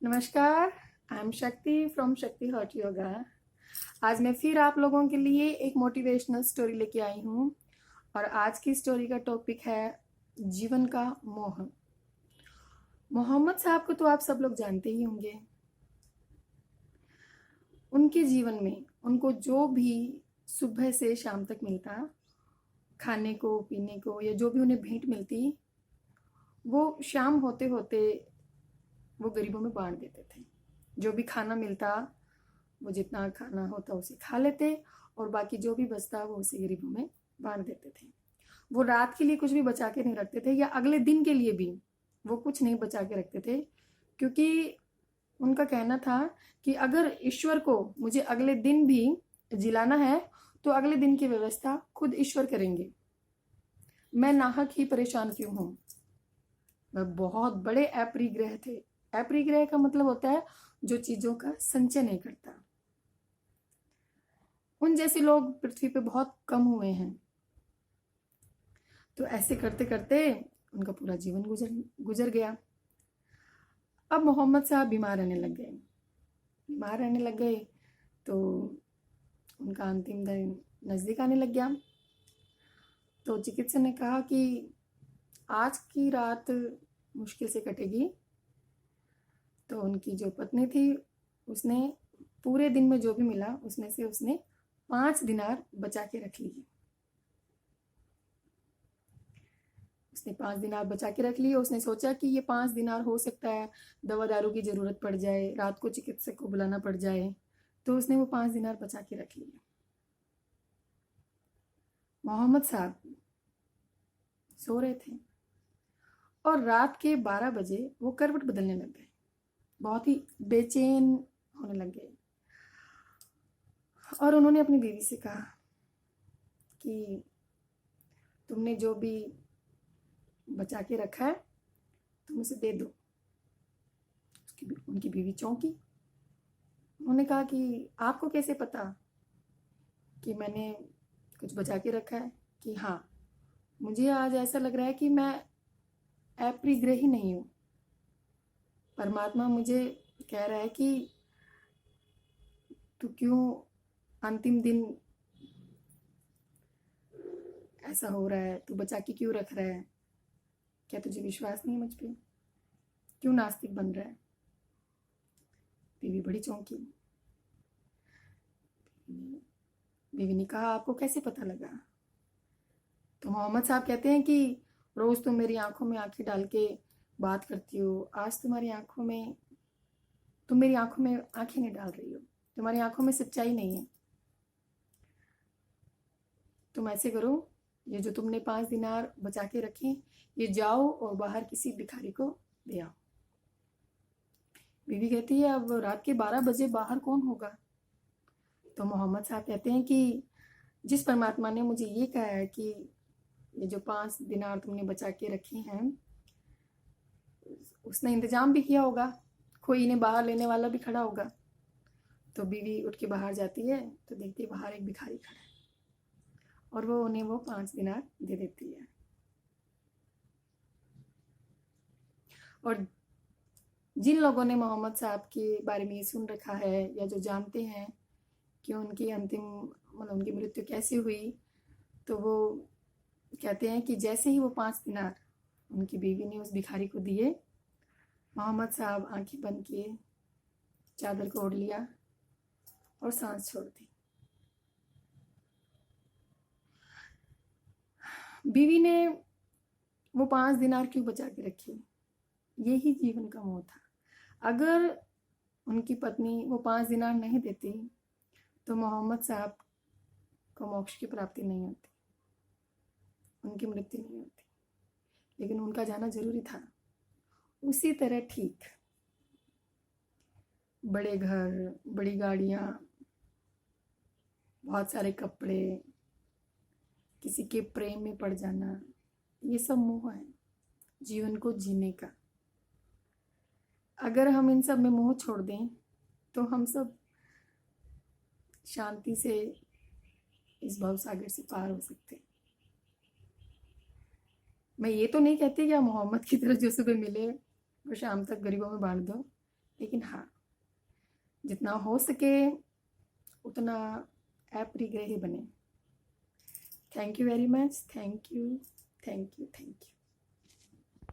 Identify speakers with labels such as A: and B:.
A: नमस्कार, I am शक्ति from शक्ति हॉट योगा। आज मैं फिर आप लोगों के लिए एक मोटिवेशनल स्टोरी लेके आई हूँ और आज की स्टोरी का टॉपिक है जीवन का मोह। मोहम्मद साहब को तो आप सब लोग जानते ही होंगे। उनके जीवन में उनको जो भी सुबह से शाम तक मिलता, खाने को पीने को या जो भी उन्हें भेंट मिलती, वो शाम होते होते वो गरीबों में बांट देते थे। जो भी खाना मिलता, वो जितना खाना होता उसे खा लेते और बाकी जो भी बचता वो उसे गरीबों में बांट देते थे। वो रात के लिए कुछ भी बचा के नहीं रखते थे या अगले दिन के लिए भी वो कुछ नहीं बचा के रखते थे, क्योंकि उनका कहना था कि अगर ईश्वर को मुझे अगले दिन भी जिलाना है तो अगले दिन की व्यवस्था खुद ईश्वर करेंगे। मैं नाहक ही परेशान क्यों हूँ। वह बहुत बड़े अपरिग्रह थे। अपरिग्रह का मतलब होता है जो चीजों का संचय नहीं करता। उन जैसे लोग पृथ्वी पे बहुत कम हुए हैं। तो ऐसे करते करते उनका पूरा जीवन गुजर गुजर गया। अब मोहम्मद साहब बीमार रहने लग गए। बीमार रहने लग गए तो उनका अंतिम दिन नज़दीक आने लग गया। तो चिकित्सक ने कहा कि आज की रात मुश्किल से कटेगी। तो उनकी जो पत्नी थी उसने पूरे दिन में जो भी मिला उसमें से उसने 5 दिनार बचा के रख लिए। उसने 5 दिनार बचा के रख लिए। उसने सोचा कि ये 5 दिनार हो सकता है दवा दारू की ज़रूरत पड़ जाए, रात को चिकित्सक को बुलाना पड़ जाए, तो उसने वो 5 दिनार बचा के रख लिए। मोहम्मद साहब सो रहे थे और रात के 12 बजे वो करवट बदलने लग गए। बहुत ही बेचैन होने लग गए और उन्होंने अपनी बीवी से कहा कि तुमने जो भी बचा के रखा है तुम उसे दे दो। उनकी बीवी चौंकी। उन्होंने कहा कि आपको कैसे पता कि मैंने कुछ बचा के रखा है? कि हाँ, मुझे आज ऐसा लग रहा है कि मैं अपरिग्रही नहीं हूँ। परमात्मा मुझे कह रहा है कि तू क्यों अंतिम दिन ऐसा हो रहा है, तू बचा के क्यों रख रहा है? क्या तुझे विश्वास नहीं है मुझ पे? क्यों नास्तिक बन रहा है? बीवी बड़ी चौंकी। बीवी ने कहा आपको कैसे पता लगा? तो मोहम्मद साहब कहते हैं कि रोज तुम मेरी आंखों में आंखें डाल के बात करती हो, आज तुम मेरी आंखों में आंखें नहीं डाल रही हो, तुम्हारी आंखों में सच्चाई नहीं है। तुम ऐसे करो, ये जो तुमने 5 दिनार बचा के रखे ये जाओ और बाहर किसी भिखारी को दे आओ। बीवी कहती है अब रात के 12 बजे बाहर कौन होगा? तो मोहम्मद साहब कहते हैं कि जिस परमात्मा ने मुझे ये कहा है कि ये जो 5 दिनार तुमने बचा के रखे हैं उसने इंतजाम भी किया होगा, कोई इन्हें बाहर लेने वाला भी खड़ा होगा। तो बीवी उठ के बाहर जाती है तो देखती है बाहर एक भिखारी खड़ा है और वो उन्हें वो 5 दिनार दे देती है। और जिन लोगों ने मोहम्मद साहब के बारे में ये सुन रखा है या जो जानते हैं कि उनकी अंतिम मतलब उनकी मृत्यु कैसे हुई, तो वो कहते हैं कि जैसे ही वो 5 दिनार उनकी बीवी ने उस भिखारी को दिए, मोहम्मद साहब आंखें बंद किए, चादर को ओढ़ लिया और सांस छोड़ दी। बीवी ने वो 5 दिनार क्यों बचा के रखी? यही जीवन का मोह था। अगर उनकी पत्नी वो 5 दिनार नहीं देती तो मोहम्मद साहब को मोक्ष की प्राप्ति नहीं होती, उनकी मृत्यु नहीं होती, लेकिन उनका जाना जरूरी था। उसी तरह ठीक बड़े घर, बड़ी गाड़ियाँ, बहुत सारे कपड़े, किसी के प्रेम में पड़ जाना, ये सब मोह है जीवन को जीने का। अगर हम इन सब में मोह छोड़ दें तो हम सब शांति से इस भवसागर से पार हो सकते हैं। मैं ये तो नहीं कहती कि आप मोहम्मद की तरह जो सुबह मिले वो शाम तक गरीबों में बांट दो, लेकिन हाँ, जितना हो सके उतना अपरिग्रही बने। Thank you very much. Thank you, thank you, thank you.